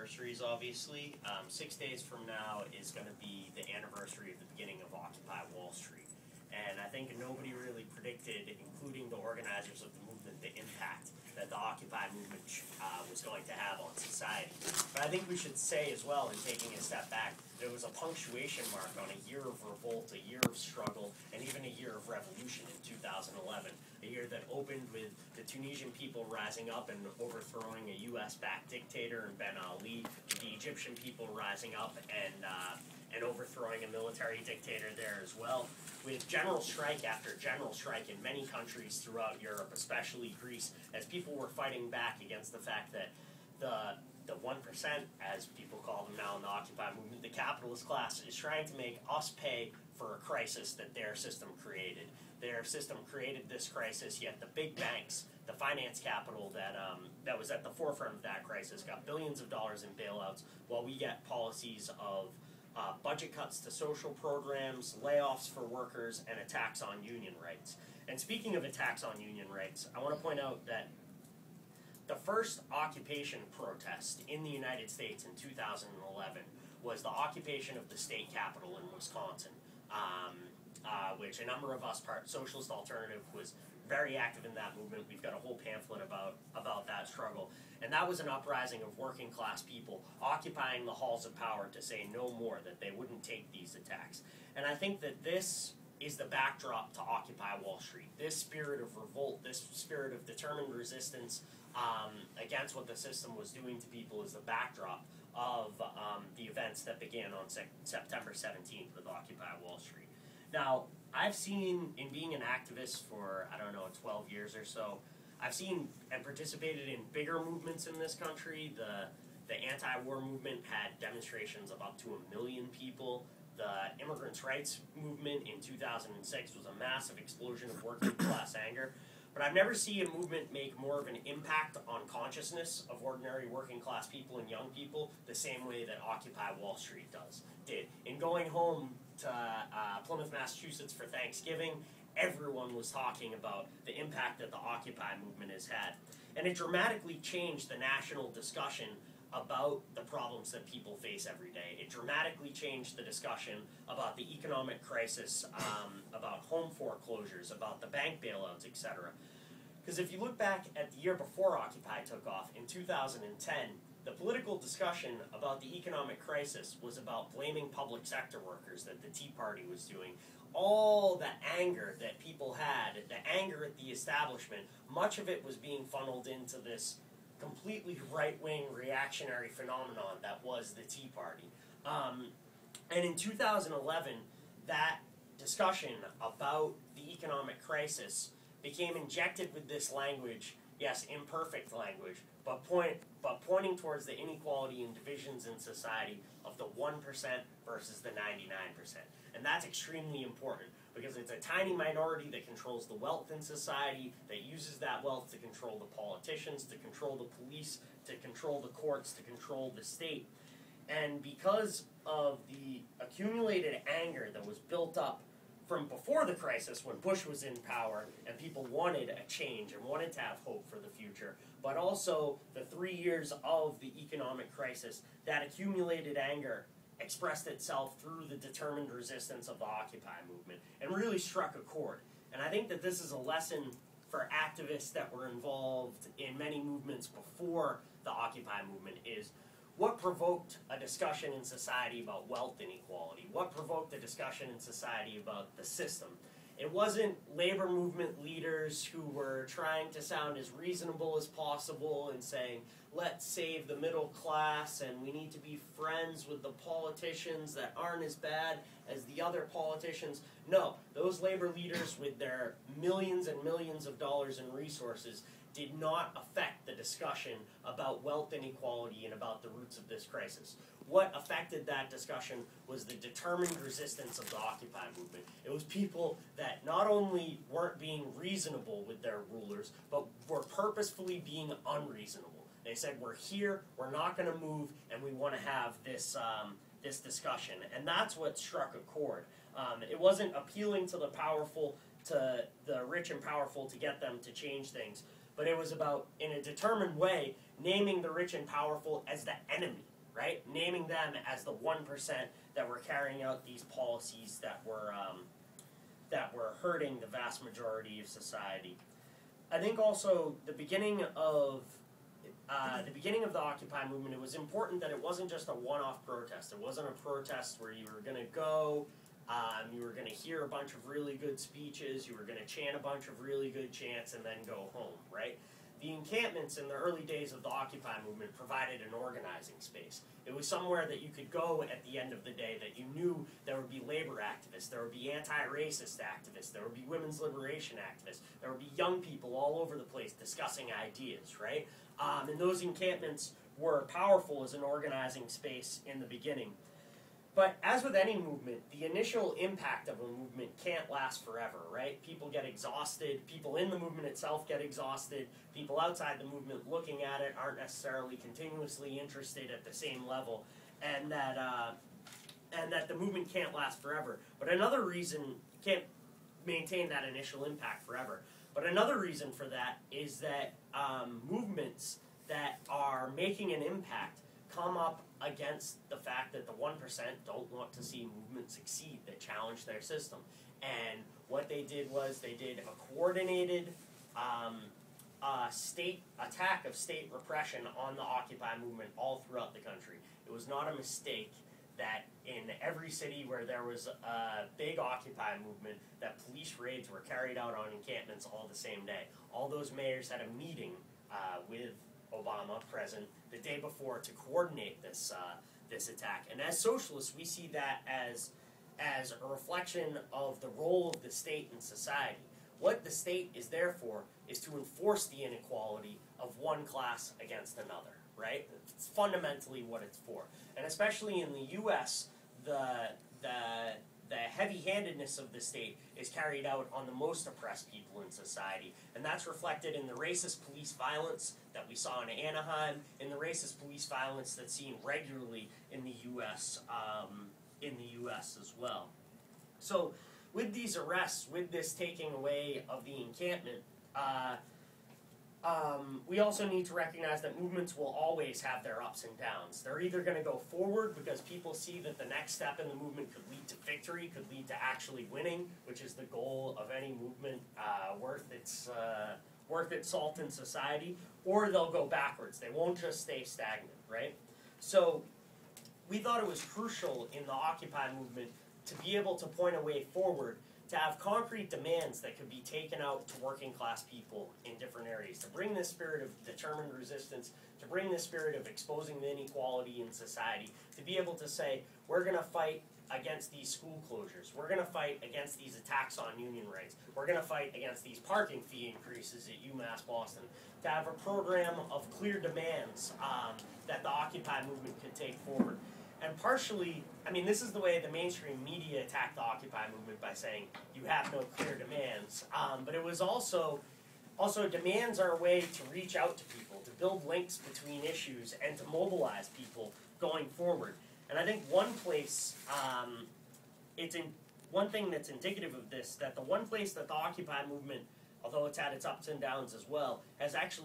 anniversaries, obviously. 6 days from now is going to be the anniversary of the beginning of Occupy Wall Street. And I think nobody really predicted, including the organizers of the movement, the impact that the Occupy movement was going to have on society. But I think we should say as well, in taking a step back, there was a punctuation mark on a year of revolt, a year of struggle, and even a year of revolution in 2011. A year that opened with the Tunisian people rising up and overthrowing a US-backed dictator in Ben Ali, the Egyptian people rising up and overthrowing a military dictator there as well, with general strike after general strike in many countries throughout Europe, especially Greece, as people were fighting back against the fact that the 1%, as people call them now in the Occupy movement, the capitalist class, is trying to make us pay for a crisis that their system created. Their system created this crisis, yet the big banks, the finance capital that was at the forefront of that crisis, got billions of dollars in bailouts, while we get policies of budget cuts to social programs, layoffs for workers, and attacks on union rights. And speaking of attacks on union rights, I want to point out that the first occupation protest in the United States in 2011 was the occupation of the state capitol in Wisconsin, which a number of us, Socialist Alternative, was very active in that movement. We've got a whole pamphlet about that struggle. And that was an uprising of working class people occupying the halls of power to say no more, that they wouldn't take these attacks. And I think that this is the backdrop to Occupy Wall Street. This spirit of revolt, this spirit of determined resistance against what the system was doing to people is the backdrop of the events that began on September 17th with Occupy Wall Street. Now, I've seen, in being an activist for, 12 years or so, I've seen and participated in bigger movements in this country. The anti-war movement had demonstrations of up to 1 million people. The immigrants' rights movement in 2006 was a massive explosion of working class anger. But I've never seen a movement make more of an impact on consciousness of ordinary working class people and young people the same way that Occupy Wall Street did. In going home to Plymouth, Massachusetts for Thanksgiving, everyone was talking about the impact that the Occupy movement has had. And it dramatically changed the national discussion about the problems that people face every day. It dramatically changed the discussion about the economic crisis, about home foreclosures, about the bank bailouts, etc. Because if you look back at the year before Occupy took off, in 2010, the political discussion about the economic crisis was about blaming public sector workers that the Tea Party was doing. All the anger that people had, the anger at the establishment, much of it was being funneled into this completely right-wing reactionary phenomenon that was the Tea Party. And in 2011, that discussion about the economic crisis became injected with this language, yes, imperfect language, but pointing towards the inequality and divisions in society of the 1% versus the 99%. And that's extremely important because it's a tiny minority that controls the wealth in society, that uses that wealth to control the politicians, to control the police, to control the courts, to control the state. And because of the accumulated anger that was built up from before the crisis, when Bush was in power and people wanted a change and wanted to have hope for the future, but also the 3 years of the economic crisis, that accumulated anger expressed itself through the determined resistance of the Occupy movement and really struck a chord. And I think that this is a lesson for activists that were involved in many movements before the Occupy movement is what provoked a discussion in society about wealth inequality? What provoked a discussion in society about the system? It wasn't labor movement leaders who were trying to sound as reasonable as possible and saying, let's save the middle class and we need to be friends with the politicians that aren't as bad as the other politicians. No, those labor leaders with their millions and millions of dollars in resources did not affect the discussion about wealth inequality and about the roots of this crisis. What affected that discussion was the determined resistance of the Occupy movement. It was people that not only weren't being reasonable with their rulers, but were purposefully being unreasonable. They said, we're here, we're not going to move, and we want to have this discussion. And that's what struck a chord. It wasn't appealing to the powerful, to the rich and powerful to get them to change things, but it was about, in a determined way, naming the rich and powerful as the enemy right? Naming them as the 1% that were carrying out these policies that were hurting the vast majority of society. I think also the beginning of the Occupy movement, it was important that it wasn't just a one-off protest. It wasn't a protest where you were going to go, you were going to hear a bunch of really good speeches, you were going to chant a bunch of really good chants, and then go home, right? The encampments in the early days of the Occupy movement provided an organizing space. It was somewhere that you could go at the end of the day that you knew there would be labor activists, there would be anti-racist activists, there would be women's liberation activists, there would be young people all over the place discussing ideas, right? And those encampments were powerful as an organizing space in the beginning. But as with any movement, the initial impact of a movement can't last forever, right? People get exhausted, people in the movement itself get exhausted, people outside the movement looking at it aren't necessarily continuously interested at the same level, and that the movement can't last forever. But another reason, can't maintain that initial impact forever. But another reason for that is that movements that are making an impact come up against the fact that the 1% don't want to see movements succeed, that challenge their system. And what they did was they did a coordinated state attack of state repression on the Occupy movement all throughout the country. It was not a mistake that in every city where there was a big Occupy movement, that police raids were carried out on encampments all the same day. All those mayors had a meeting with Obama present the day before to coordinate this attack. And as socialists, we see that as a reflection of the role of the state in society. What the state is there for is to enforce the inequality of one class against another, right? It's fundamentally what it's for. And especially in the U.S., the heavy-handedness of the state is carried out on the most oppressed people in society. And that's reflected in the racist police violence that we saw in Anaheim, in the racist police violence that's seen regularly in the U.S. As well. So with these arrests, with this taking away of the encampment, we also need to recognize that movements will always have their ups and downs. They're either going to go forward because people see that the next step in the movement could lead to victory, could lead to actually winning, which is the goal of any movement worth its salt in society, or they'll go backwards. They won't just stay stagnant, right? So we thought it was crucial in the Occupy movement to be able to point a way forward, to have concrete demands that could be taken out to working class people in different areas, to bring this spirit of determined resistance, to bring this spirit of exposing the inequality in society, to be able to say, we're going to fight against these school closures, we're going to fight against these attacks on union rights, we're going to fight against these parking fee increases at UMass Boston, to have a program of clear demands that the Occupy movement could take forward. And partially, I mean, this is the way the mainstream media attacked the Occupy movement by saying, you have no clear demands. But it was also demands are a way to reach out to people, to build links between issues, and to mobilize people going forward. And I think one place, one thing that's indicative of this, that the one place that the Occupy movement, although it's had its ups and downs as well, has actually